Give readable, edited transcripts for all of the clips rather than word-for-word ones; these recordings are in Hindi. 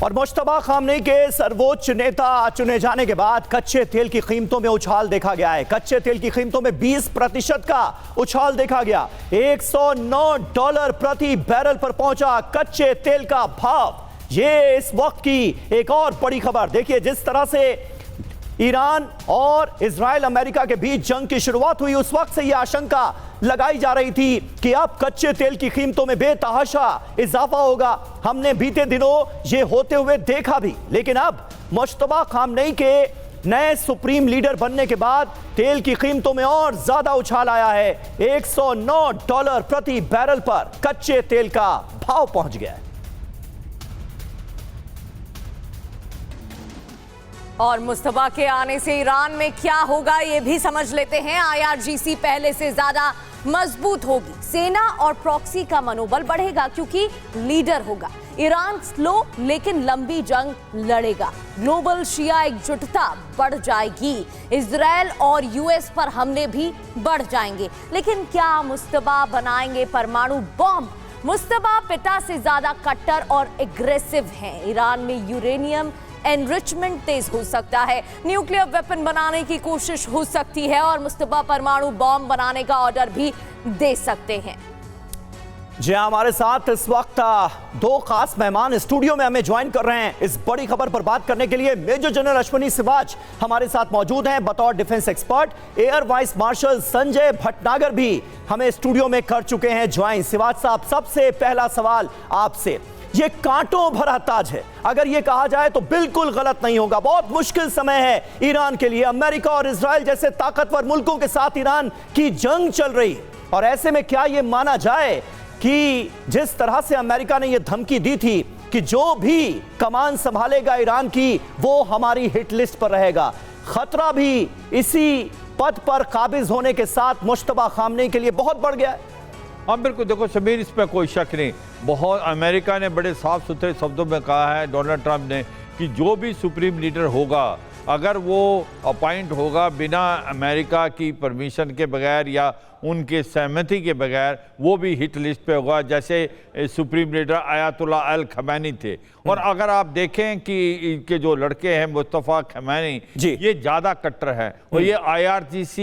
और मुश्तबा खामनेई के सर्वोच्च नेता चुने जाने के बाद कच्चे तेल की कीमतों में उछाल देखा गया है। कच्चे तेल की कीमतों में 20% का उछाल देखा गया। $109 प्रति बैरल पर पहुंचा कच्चे तेल का भाव। ये इस वक्त की एक और बड़ी खबर। देखिए, जिस तरह से ईरान और इजराइल अमेरिका के बीच जंग की शुरुआत हुई, उस वक्त से यह आशंका लगाई जा रही थी कि अब कच्चे तेल की कीमतों में बेतहाशा इजाफा होगा। हमने बीते दिनों ये होते हुए देखा भी, लेकिन अब मुश्तबा खामनेई के नए सुप्रीम लीडर बनने के बाद तेल की कीमतों में और ज्यादा उछाल आया है। $109 प्रति बैरल पर कच्चे तेल का भाव पहुंच गया है। और मुस्तफा के आने से ईरान में क्या होगा ये भी समझ लेते हैं। IRGC पहले से ज्यादा मजबूत होगी, सेना और प्रॉक्सी का मनोबल बढ़ेगा क्योंकि लीडर होगा। ईरान स्लो लेकिन लंबी जंग लड़ेगा। ग्लोबल शिया एकजुटता बढ़ जाएगी। इजराइल और US पर हमले भी बढ़ जाएंगे। लेकिन क्या मुस्तफा बनाएंगे परमाणु बॉम्ब? मुस्तफा पिता से ज्यादा कट्टर और एग्रेसिव हैं। ईरान में यूरेनियम एनरिचमेंट तेज हो सकता है, न्यूक्लियर वेपन बनाने की कोशिश हो सकती है और मुस्तफा परमाणु बॉम्ब बनाने का ऑर्डर भी दे सकते हैं। जी, हमारे साथ इस वक्त दो खास मेहमान स्टूडियो में हमें ज्वाइन कर रहे हैं इस बड़ी खबर पर बात करने के लिए। मेजर जनरल अश्विनी सिवाच हमारे साथ मौजूद हैं बतौर defence expert. Air vice marshal Sanjay Bhatnagar भी हमें स्टूडियो में कर चुके हैं ज्वाइन। सिवाच साहब, सबसे पहला सवाल आपसे, ये कांटों भरा ताज है, अगर ये कहा जाए तो बिल्कुल गलत नहीं होगा। बहुत मुश्किल समय है ईरान के लिए। अमेरिका और इजराइल जैसे ताकतवर मुल्कों के साथ ईरान की जंग चल रही है, और ऐसे में क्या ये माना जाए कि जिस तरह से अमेरिका ने यह धमकी दी थी कि जो भी कमान संभालेगा ईरान की वो हमारी हिट लिस्ट पर रहेगा, खतरा भी इसी पद पर काबिज होने के साथ मुश्तबा खामनेई के लिए बहुत बढ़ गया है? हाँ बिल्कुल, देखो शमीर, इस पर कोई शक नहीं। बहुत अमेरिका ने बड़े साफ सुथरे शब्दों में कहा है, डोनाल्ड ट्रंप ने, कि जो भी सुप्रीम लीडर होगा, अगर वो अपॉइंट होगा बिना अमेरिका की परमिशन के बगैर या उनके सहमति के बगैर, वो भी हिट लिस्ट पे होगा, जैसे सुप्रीम लीडर आयतुल्लाह अल खमैनी थे। और अगर आप देखें कि इनके जो लड़के हैं मुस्तफा खमैनी, ये ज़्यादा कट्टर हैं और ये IRGC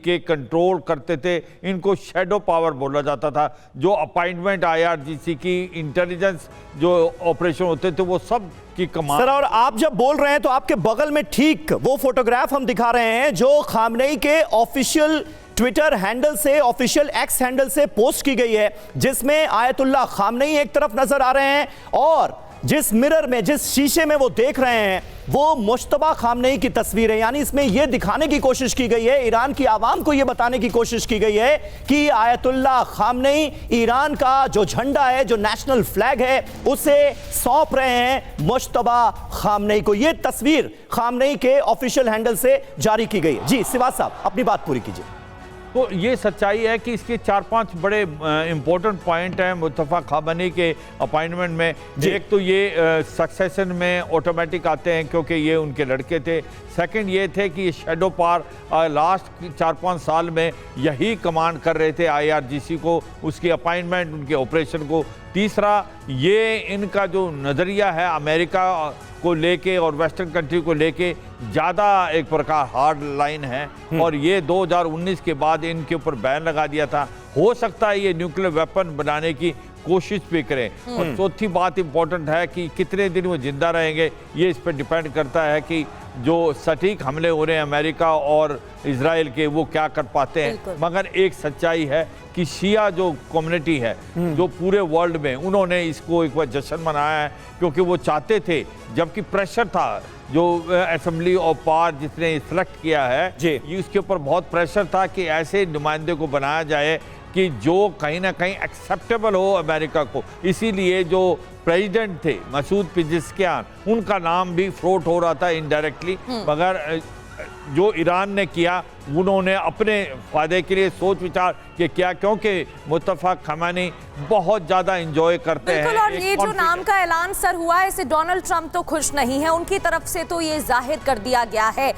के कंट्रोल करते थे। इनको शैडो पावर बोला जाता था। जो अपॉइंटमेंट IRGC की इंटेलिजेंस जो ऑपरेशन होते थे वो सब की कमान। सर, और आप जब बोल रहे हैं तो आपके बगल में ठीक वो फोटोग्राफ हम दिखा रहे हैं जो खामनेई के ऑफिशियल ट्विटर हैंडल से, ऑफिशियल X हैंडल से पोस्ट की गई है, जिसमें आयतुल्लाह खामनेई एक तरफ नजर आ रहे हैं और जिस मिरर में, जिस शीशे में वो देख रहे हैं वो मुश्तबा खामनेई की तस्वीर है। यानी इसमें यह दिखाने की कोशिश की गई है, ईरान की आवाम को यह बताने की कोशिश की गई है कि आयतुल्लाह खामनेई ईरान का जो झंडा है, जो नेशनल फ्लैग है, उसे सौंप रहे हैं मुश्तबा खामनेई को। यह तस्वीर खामनेई के ऑफिशियल हैंडल से जारी की गई है। जी सिवाच साहब, अपनी बात पूरी कीजिए। तो ये सच्चाई है कि इसके 4-5 बड़े इंपॉर्टेंट पॉइंट हैं मुस्तफा खामनेई के अपॉइंटमेंट में। एक तो ये सक्सेशन में ऑटोमेटिक आते हैं क्योंकि ये उनके लड़के थे। सेकंड ये थे कि ये शैडो पावर लास्ट 4-5 साल में यही कमांड कर रहे थे IRGC को, उसकी अपॉइंटमेंट, उनके ऑपरेशन को। तीसरा, ये इनका जो नज़रिया है अमेरिका को लेके और वेस्टर्न कंट्री को लेके ज़्यादा एक प्रकार हार्ड लाइन है, और ये 2019 के बाद इनके ऊपर बैन लगा दिया था। हो सकता है ये न्यूक्लियर वेपन बनाने की कोशिश भी करें। और चौथी बात इंपॉर्टेंट है कि कितने दिन वो जिंदा रहेंगे, ये इस पर डिपेंड करता है कि जो सटीक हमले हो रहे हैं अमेरिका और इजराइल के, वो क्या कर पाते हैं। मगर एक सच्चाई है कि शिया जो कम्युनिटी है जो पूरे वर्ल्ड में, उन्होंने इसको एक बार जश्न मनाया है क्योंकि वो चाहते थे, जबकि प्रेशर था जो असेंबली ऑफ पावर जिसने सेलेक्ट किया है, ये उसके ऊपर बहुत प्रेशर था कि ऐसे नुमाइंदे को बनाया जाए कि जो कहीं ना कहीं एक्सेप्टेबल हो अमेरिका को। इसीलिए जो प्रेसिडेंट थे मसूद पिज़ेश्कियान, उनका नाम भी फ्लोट हो रहा था इनडायरेक्टली। मगर जो ईरान ने किया, उन्होंने अपने फायदे के लिए सोच विचार के किया, क्योंकि मुस्तफा खामनेई बहुत ज़्यादा इंजॉय करते हैं। और ये जो नाम का ऐलान सर हुआ है, इससे डोनाल्ड ट्रंप तो खुश नहीं है, उनकी तरफ से तो ये जाहिर कर दिया गया है